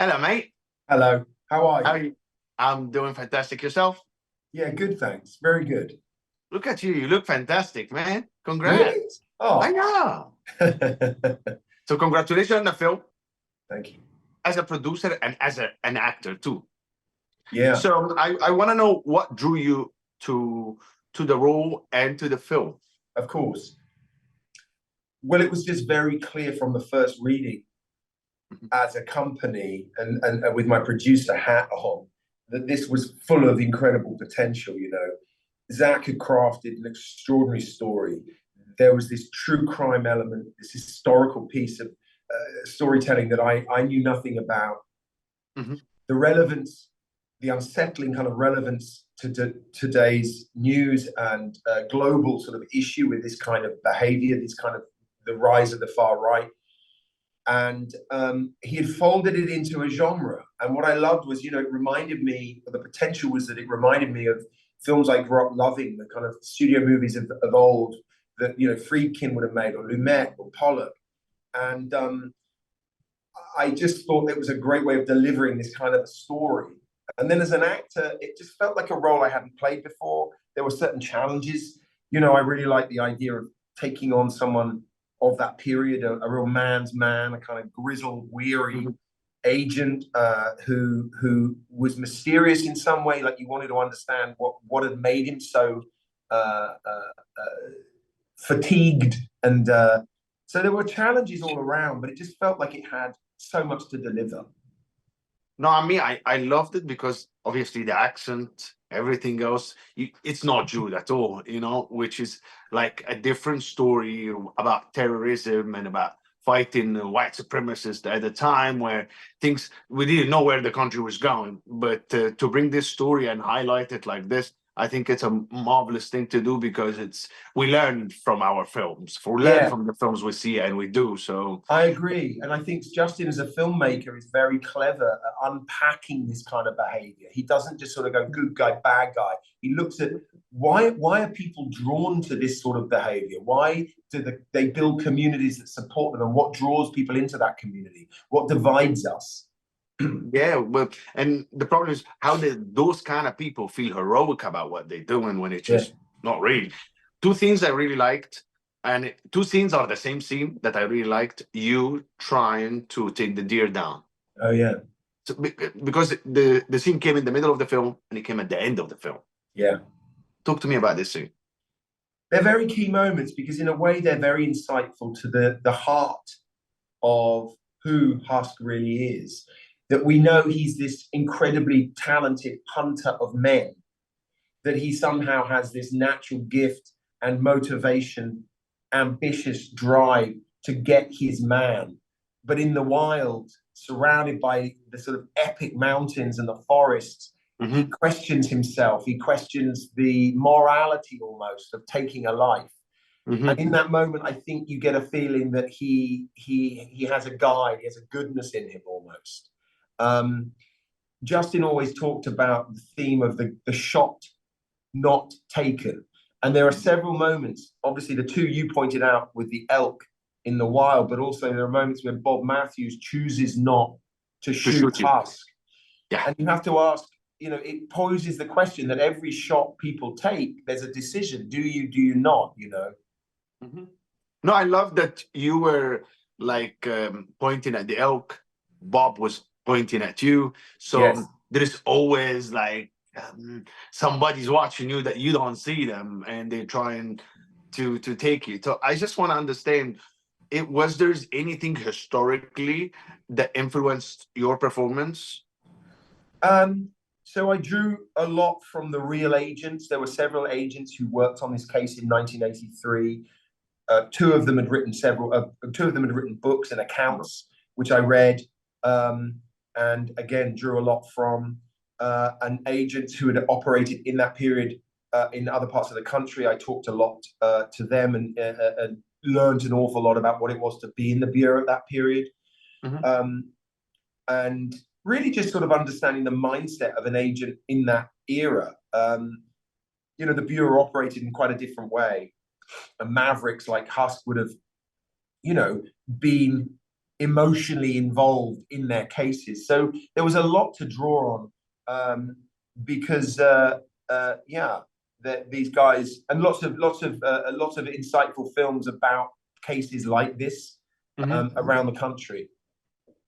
Hello, mate. Hello, how are How you? are you? I'm doing fantastic. Yourself? Yeah, good, thanks. Very good. Look at you. You look fantastic, man. Really? Congrats. I Oh, know. thank So congratulations on the film you. as a producer and as an actor too. Yeah, So I want to know what drew you to to the role and to the film. of course. Well, it was just very clear from the first reading Mhm. as a company and with my producer hat on that this was full of incredible potential, you know. Zach had crafted an extraordinary story. There was this true crime element, this historical piece of storytelling that I knew nothing about. Mhm. The relevance, the unsettling kind of relevance to today's news and global sort of issue with this kind of behavior, this kind of the rise of the far right. And he had folded it into a genre. And what I loved was, you know, it reminded me, the potential was that it reminded me of films I grew up loving, the kind of studio movies of old that, you know, Friedkin would have made, or Lumet, or Pollock. And I just thought it was a great way of delivering this kind of a story. And then as an actor, it just felt like a role I hadn't played before. There were certain challenges. You know, I really like the idea of taking on someone of that period, a real man's man, a kind of grizzled, weary Mhm. agent who was mysterious in some way. Like you wanted to understand what had made him so fatigued, and so there were challenges all around, but it just felt like it had so much to deliver. No, I loved it because obviously the accent, everything else, it's not Jude at all, which is like a different story about terrorism and about fighting the white supremacists at a time where things, we didn't know where the country was going. But to bring this story and highlight it like this, I think it's a marvelous thing to do because we learn from our films, we learn Yeah, from the films we see and we do. So, I agree. And I think Justin, as a filmmaker, is very clever at unpacking this kind of behavior. He doesn't just sort of go good guy, bad guy. He looks at why are people drawn to this sort of behavior? Why do they build communities that support them? And what draws people into that community? What divides us? yeah, well, and the problem is how did those kind of people feel heroic about what they're doing when it's Yeah. just not really. Two things I really liked, and two scenes are the same scene that I really liked. You trying to take the deer down. Oh, yeah. So, because the scene came in the middle of the film and it came at the end of the film. Yeah. Talk to me about this scene. They're very key moments because, in a way, they're very insightful to the heart of who Husk really is. That we know he's this incredibly talented hunter of men, that he somehow has this natural gift and motivation, ambitious drive to get his man. But in the wild, surrounded by the sort of epic mountains and the forests, he Hmm. questions himself. He questions the morality almost of taking a life. And Hmm. in that moment, I think you get a feeling that he has a guide, he has a goodness in him almost. Um, Justin always talked about the theme of the shot not taken. And there are several moments, obviously, the two you pointed out with the elk in the wild, but also there are moments where Bob Matthews chooses not to To shoot shoot you. Husk. Yeah. And you have to ask, you know, it poses the question that every shot people take, there's a decision. Do you not, you know? Hmm. No, I love that you were like pointing at the elk. Bob was pointing at you. Yes. So there is always like somebody's watching you that you don't see them, and they're trying to take you. So I just want to understand. It was there's anything historically that influenced your performance? Um, so I drew a lot from the real agents. There were several agents who worked on this case in 1983. Two of them had written two of them had written books and accounts, which I read, um, and again drew a lot from an agent who had operated in that period in other parts of the country. I talked a lot to them and learned an awful lot about what it was to be in the bureau at that period. Hmm. Um, and really just sort of understanding the mindset of an agent in that era. You know, the bureau operated in quite a different way. And mavericks like Husk would have, you know, been emotionally involved in their cases. So there was a lot to draw on, because yeah, these guys, and lots of insightful films about cases like this around the country.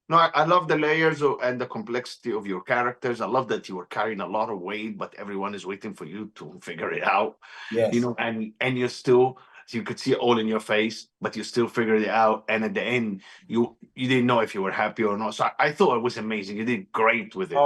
No, I love the layers and the complexity of your characters. I love that you were carrying a lot of weight, but everyone is waiting for you to figure it out. Yes. You know, and you're still, so you could see it all in your face, but you still figured it out. And at the end, you didn't know if you were happy or not. So I thought it was amazing. You did great with it.